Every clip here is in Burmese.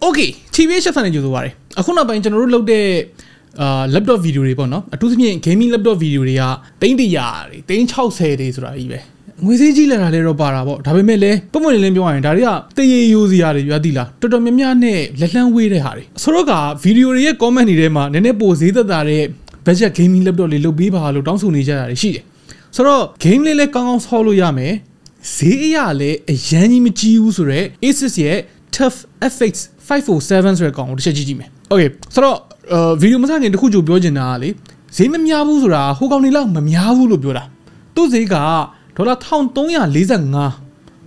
Okay, TBH Labs နဲ့ကြိုဆိုပါရစေအခုနောက်ပိုင်းကျွန်တော်တို့လုပ်တဲ့laptop video တွေပေါ့နော်အထူးသဖြင့် gaming laptop video တွေက300တွေ360တွေဆိုတာကြီးပဲငွေစည်းကြီးလာတာလည်းတော့ပါတာပေါ့ဒါပေမဲ့လည်းပုံမှန်လေးပြောရရင်ဒါတွေကတရေရိုးစရာတွေပြသီလားတော်တော်များများနဲ့လက်လှမ်းဝေးတဲ့ဟာတွေဆိုတော့က video တွေရဲ့ comment တွေထဲမှာနည်းနည်းပိုဈေးသက်သာတဲ့ budget gaming laptop လေးလုပ်ပေးပါလို့တောင်းဆိုနေကြတာတွေရှိတယ်ဆိုတော့ game လေးလည်းကောင်းကောင်းဆောက်လို့ရမယ်ဈေးအရလည်းအရန်ကြီးမကြီးဘူးဆိုတော့ Asus ရဲ့ TUF FX507 ဆိုတဲ့ကောင်ကိုတစ်ချက်ကြည့်ကြည့်မယ် Okay ဆိုတော့video မစခင်တခုကြိုပြောချင်တာကလေဈေးမများဘူးဆိုတာဟိုကောင်တွေလောက်မများဘူးလို့ပြောတာသူ့ဈေးက$1345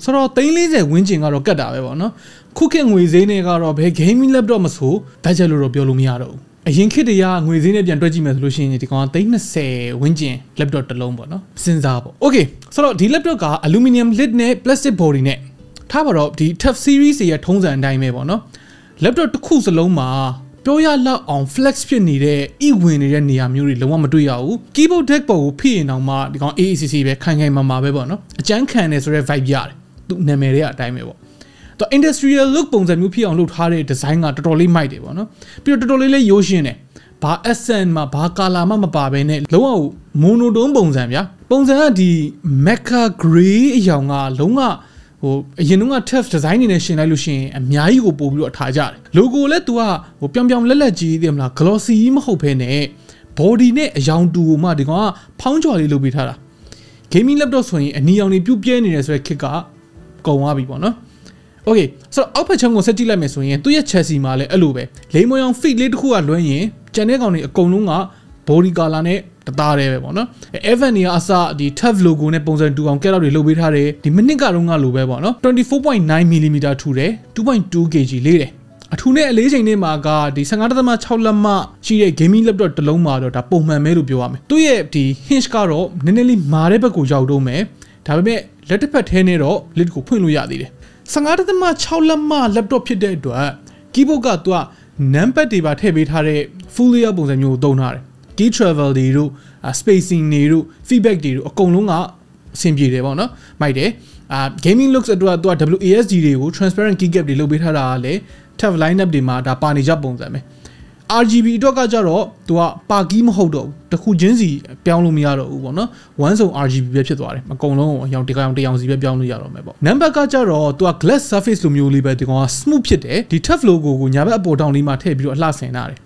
ဆိုတော့340ဝန်းကျင်ကတော့ကတ်တာပဲပေါ့နော်ခုခေတ်ငွေဈေးနဲ့ကတော့ဘယ် gaming laptop မဆိုဘတ်ဂျက်လို့တော့ပြောလို့မရတော့ဘူးအရင်ခေတ်တည်းကငွေဈေးနဲ့ပြန်တွက်ကြည့်မယ်ဆိုလို့ရှိရင်ဒီကောင်က320ဝန်းကျင် laptop တစ်လုံးပေါ့နော်စဉ်းစားပေါ့ Okay ဆိုတော့ဒီ laptop က aluminum lid နဲ့ plastic body နဲ့ထားပါတော့ဒီ TUF series ရဲ့ထုံးစံအတိုင်းပဲပေါ့နော် laptop တစ်ခုစလုံးမှာပြောရလောက်အောင် flex ဖြစ်နေတဲ့ e ဝင်နေတဲ့နေရာမျိုးတွေလုံးဝမတွေ့ရဘူး keyboard deck ပေါ်ကိုဖိရင်တော့မှဒီကောင် AACC ပဲခိုင်ခိုင်မာမာပဲပေါ့နော်အကျန်းခံနေဆိုတဲ့ vibe ရတယ်သူနာမည်တွေအတိုင်းပဲပေါ့သူ industrial look ပုံစံမျိုးဖြစ်အောင်လုပ်ထားတဲ့ design ကတော်တော်လေးမိုက်တယ်ပေါ့နော်ပြီးတော့တော်တော်လေးရိုးရှင်းတယ်ဘာ accent မှာဘာ color မှမပါဘဲနဲ့လုံးဝ monotone ပုံစံဗျာပုံစံကဒီ mecha gray အရောင်ကလုံးဝဟိုအရင်က TUF design နေနဲ့ရှင်းလိုက်လို့ရှိရင်အများကြီးကိုပို့ပြီးတော့ထားကြတယ် logo လည်း तू ကဟိုပြောင်ပြောင်လက်လက်ကြီးတယ်မလား glossy မဟုတ်ဘဲနဲ့ body နဲ့အရောင်တူကိုမှဒီကောင်ကဖောင်းချော်လေးလုပ်ပေးထားတာ gaming laptop ဆိုရင်အနီရောင်တွေပြုတ်ပြဲနေတယ်ဆိုတဲ့ခစ်ကကုန်သွားပြီပေါ့နော် Okay ဆိုတော့အောက်ဖက်ချမ်းကိုဆက်ကြည့်လိုက်မယ်ဆိုရင်သူ့ရဲ့ chassis မှာလည်းအဲ့လိုပဲလိမ်မွန်အောင် fit လေးတစ်ခုကလွှမ်းရင်ကျန်တဲ့ကောင်တွေအကုန်လုံးက body color နဲ့တသားတည်းပဲပေါ့နော် Evan နေကအစဒီ TUF logo နဲ့ပုံစံတူအောင်ကက်လောက်တွေလုပ်ပေးထားတယ်ဒီမိနစ်ကတော့လိုပဲပေါ့နော် 24.9mm ထူတယ် 2.2 kg လေးတယ်အထူနဲ့အလေးချိန်နဲ့မှာကဒီ 15.6 လက်မရှိတဲ့ gaming laptop တစ်လုံးမှာတော့ဒါပုံမှန်ပဲလို့ပြောရမယ်သူ့ရဲ့ဒီ hinge ကတော့နည်းနည်းလေးမာတဲ့ဘက်ကိုရောက်တော့မယ်ဒါပေမဲ့လက်တစ်ဖက်ထဲနဲ့တော့ lid ကိုဖွင့်လို့ရသေးတယ် 15.6 လက်မ laptop ဖြစ်တဲ့အတွက် keyboard ကသူက numpad တွေပါထည့်ပေးထားတဲ့ full layer ပုံစံမျိုးကိုသုံးထားတယ်key travel တွေတို့ spacing တွေတို့ feedback တွေတို့အကုန်လုံးကအဆင်ပြေတယ်ပေါ့နော်မိုက်တယ်gaming looks အတွက်သူက WASD တွေကို transparent keycap တွေလုပ်ပေးထားတာကလည်း TUF lineup တွေမှာဒါပါနေကြပုံစံပဲ RGB အတွက်ကကြတော့သူကပါကီးမဟုတ်တော့ဘူးတစ်ခုချင်းစီပြောင်းလို့မရတော့ဘူးပေါ့နော် one စုံ RGB ပဲဖြစ်သွားတယ်အကုန်လုံးအရောင်တစ်ရောင်စီပဲပြောင်းလို့ရတော့မယ်ပေါ့ number ကကြတော့သူက glass surface လိုမျိုးလေးပဲဒီကောင်က smooth ဖြစ်တယ်ဒီ TUF logo ကိုညာဘက်အပေါ်တောင်လေးမှာထည့်ပြီးတော့အလှဆင်ထားတယ်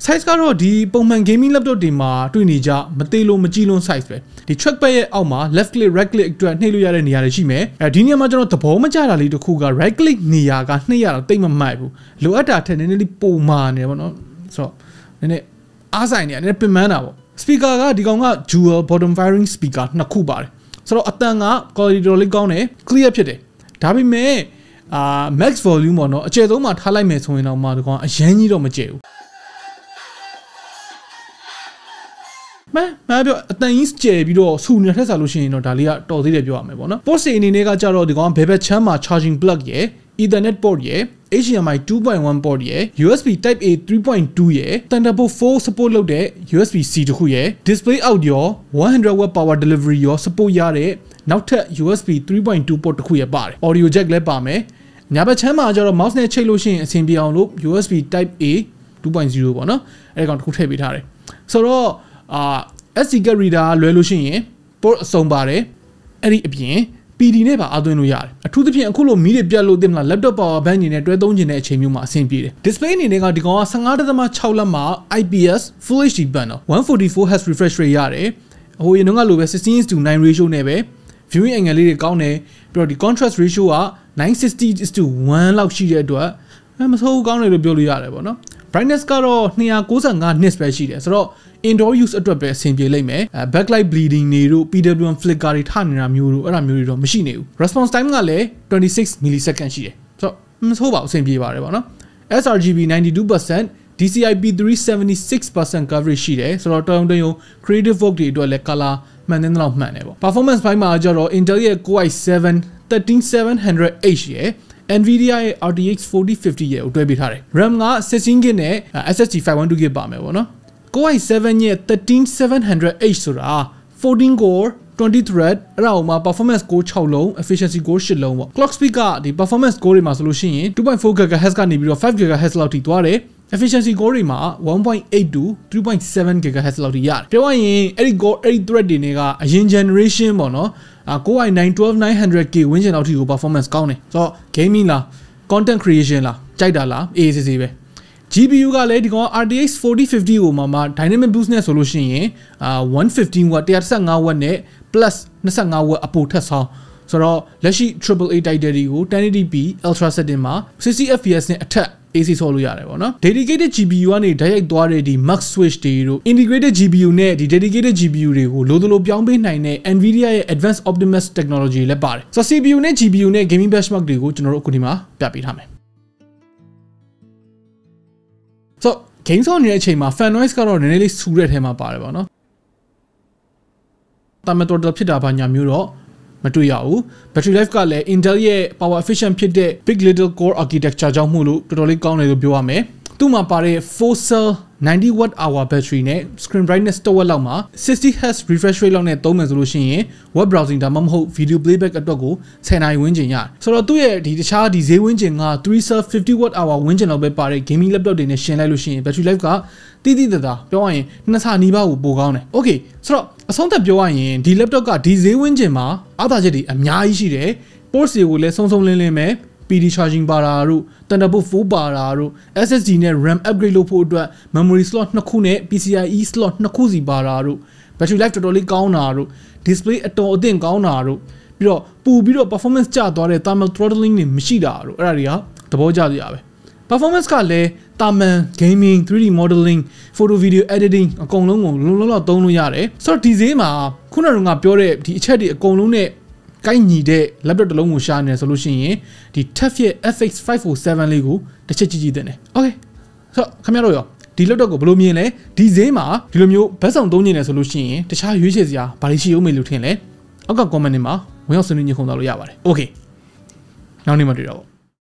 size ကတော့ဒီပုံမှန် gaming laptop တွေမှာတွေ့နေကြမသေးလို့မကြည့်လို့ size ပဲဒီ trackpad ရဲ့အောက်မှာ left click right click အတွက်နှိပ်လို့ရတဲ့နေရာတွေရှိမယ်ဒီနေရာမှာကျွန်တော်သဘောမကျတာလေးတစ်ခုက right click နေရာကနှိပ်ရတော့တိတ်မမိုက်ဘူးလိုအပ်တာထက်နည်းနည်းလေးပိုမာနေတယ်ပေါ့နော်ဆိုတော့နည်းနည်းအားဆိုင်နေတယ်နည်းနည်းပင်ပန်းတာပေါ့ speaker ကဒီကောင်က dual bottom firing speaker နှစ်ခုပါတယ်ဆိုတော့အတန်က quality တော်လေးကောင်းတယ် clear ဖြစ်တယ်ဒါပေမဲ့max volume ပေါ့နော်အကျယ်ဆုံးမှာထားလိုက်မယ်ဆိုရင်တော့မှဒီကောင်အရန်ကြီးတော့မကျယ်ဘူးမပြောအတန်ကြီးကျယ်ပြီးတော့ဆူနေထက်စားလို့ရှိရင်တော့ဒါလေးကတော်သေးတယ်ပြောရမယ်ပေါ့နော် port စီအနေနဲ့ကကြတော့ဒီကောင်ဘယ်ဘက်ချမ်းမှာ charging plug ရယ် ethernet port ရယ် HDMI 2.1 port ရယ် USB type A 3.2 ရယ် Thunderbolt 4 support လုပ်တဲ့ USB-C တခုရယ် display out ရော 100W power delivery ရော support ရတဲ့နောက်ထပ် USB 3.2 port တခုရယ်ပါတယ် audio jack လည်းပါမယ်ညာဘက်ချမ်းမှာကျတော့ mouse နဲ့ချိတ်လို့ရှိရင်အဆင်ပြေအောင်လို့ USB type A 2.0 ပေါ့နော်အဲ့ကောင်တခုထည့်ပေးထားတယ်ဆိုတော့SD card reader လွယ်လို့ရှိရင် port အစုံပါတယ်အဲ့ဒီအပြင် PD နဲ့ပါအသွင်းလို့ရတယ်အထူးသဖြင့်အခုလိုမီးတွေပြတ်လို့တင်မလား laptop power bank နေနဲ့တွဲသုံးခြင်းတဲ့အချိန်မျိုးမှာအဆင်ပြေတယ် display အနေနဲ့ကဒီကောင်က 15.6 လက်မှာ IPS Full HD panel 144Hz refresh rate ရတယ်ဟိုရင်တော့လိုပဲ 16:9 ratio နဲ့ပဲ viewing angle လေးတွေကောင်းတယ်ပြီးတော့ဒီ contrast ratio က 960:1 လောက်ရှိတဲ့အတွက်မဆိုးကောင်းတယ်လို့ပြောလို့ရတယ်ပေါ့နော် brightness ကတော့295 nits ပဲရှိတယ်ဆိုတော့ indoor use အတွက်ပဲအဆင်ပြေလိမ့်မယ် backlight bleeding တွေတို့ PWM flicker တွေထနေတာမျိုးတို့အဲ့ဒါမျိုးတွေတော့မရှိနေဘူး response time ကလည်း26 millisecond ရှိတယ်ဆိုတော့မဆိုးပါဘူးအဆင်ပြေပါတယ်ပေါ့နော် sRGB 92% DCI-P3 76% coverage ရှိတယ်ဆိုတော့တော်ရုံ creative work တွေအတွက်လည်း color မှန်တဲ့လောက်မှန်တယ်ပေါ့ performance ဘိုင်းမှာကျတော့ Intel ရဲ့ Core i7 13700H ရယ် Nvidia ရဲ့ RTX 4050 ရဲ့ကိုတွဲပေးထားတယ် RAM က 16GB နဲ့ SSD 512GB ပါမယ်ပေါ့နော် Core i7 ရဲ့ 13700H ဆိုတာ14 core 20 thread အဲ့ဒါမှာ performance core 6လုံး efficiency core 8လုံးပေါ့ clock speed ကဒီ performance core တွေမှာဆိုလို့ရှိရင် 2.4 GHz ကနေပြီးတော့ 5 GHz လောက်ထိသွားတယ် efficiency core တွေမှာ 1.8 to 3.7 GHz လောက်ထိရတယ်ပြောရရင်အဲ့ဒီ core အဲ့ဒီ thread တွေနဲ့ကအရင် generation ပေါ့နော်Core i9 12900K ဝန်းကျင်လောက်ထိကို performance ကောင်းတယ်ဆိုတော့ gaming လား content creation လားကြိုက်တာလားအေးစစ်စစ်ပဲ GPU ကလည်းဒီကောင် RTX 4050 ကိုမှ dynamic boost နဲ့ဆိုလို့ရှိရင်115 watt 115 watt နဲ့ plus 25 watt အပိုထက်ဆောင်ဆိုတော့လက်ရှိ AAA title တွေကို 1080p ultra setting မှာ 60 fps နဲ့အထက် AC ဆော်လို့ရတယ်ပေါ့နော် dedicated GPU ကနေဓာတ်ရိုက်သွားတဲ့ဒီ max switch တွေတို့ integrated GPU နဲ့ဒီ dedicated GPU တွေကိုလိုလိုပြောင်းပေးနိုင်တဲ့ Nvidia ရဲ့ advanced Optimus technology လည်းပါတယ်ဆိုတော့ CPU နဲ့ GPU နဲ့ gaming benchmark တွေကိုကျွန်တော်တို့အခုဒီမှာပြပေးထားမယ်ဆိုတော့ game ဆော်နေတဲ့အချိန်မှာ fan noise ကတော့နည်းနည်းလေးဆူတဲ့ထဲမှာပါတယ်ပေါ့နော်တာမတော်တော်ဖြစ်တာဘာညာမျိုးတော့မတွေ့ရဘူး battery life ကလည်း Intel ရဲ့ power efficient ဖြစ်တဲ့ big little core architecture ကြောင့်မို့လို့တော်တော်လေးကောင်းတယ်လို့ပြောရမယ်သူ့မှာပါတဲ့ 4 cell 90 watt hour battery နဲ့ screen brightness 1 watt လောက်မှာ 60 Hz refresh rate လောက်နဲ့သုံးမယ်ဆိုလို့ရှိရင် web browsing ဒါမှမဟုတ် video playback အတွက်ကို10နာရီဝန်းကျင်ရတယ်ဆိုတော့သူ့ရဲ့ဒီတခြားဒီဈေးဝန်းကျင်က3 cell 50 watt hour ဝန်းကျင်လောက်ပဲပါတဲ့ gaming laptop တွေနဲ့ရှင်းလိုက်လို့ရှိရင် battery life ကတိတိတသာပြောရရင်နှစ်ဆနီးပါးကိုပိုကောင်းတယ် okay ဆိုတော့အဆုံးသတ်ပြောရရင်ဒီ laptop ကဒီဈေးဝန်းကျင်မှာအားသာချက်တွေအများကြီးရှိတယ် ports တွေကိုလည်းစုံစုံလင်းလင်းပဲ PD charging ပါတာတို့ Thunderbolt 4 ပါတာတို့ SSD နဲ့ RAM upgrade လုပ်ဖို့အတွက် memory slot 2ခုနဲ့ PCIe slot 2ခုစီပါတာတို့ battery life တော်တော်လေးကောင်းတာတို့ display အတော်အသင့်ကောင်းတာတို့ပြီးတော့ပို့ပြီးတော့ performance ကျသွားတဲ့ thermal throttling တွေမရှိတာတို့အဲ့ဒါတွေကသဘောကျစရာပဲ performance ကလည်း thermal gaming 3D modeling photo video editing အကုန်လုံးကိုလုံးလုံးလောက်သုံးလို့ရတယ်ဆိုတော့ဒီဈေးမှာခုနကပြောတဲ့ဒီအချက်တွေအကုန်လုံးနဲ့ကိုက်ညီတဲ့ laptop တစ်လုံးကိုရှာနေတယ်ဆိုလို့ရှိရင်ဒီ TUF ရဲ့ FX507 လေးကိုတစ်ချက်ကြည့်တင်တယ် okay ဆိုတော့ခင်ဗျားတို့ရောဒီ laptop ကိုဘယ်လိုမြင်လဲဒီဈေးမှာဒီလိုမျိုးဘက်ဆောင်သုံးနေတယ်ဆိုလို့ရှိရင်တခြားရွေးချယ်စရာဘာလို့ရှိအောင်မေးလို့ထင်လဲအောက်က comment တွေမှာဝင်ရောက်ဆွေးနွေးညှိနှိုင်းသွားလို့ရပါတယ် okay နောက်နေ့မှတွေ့တော့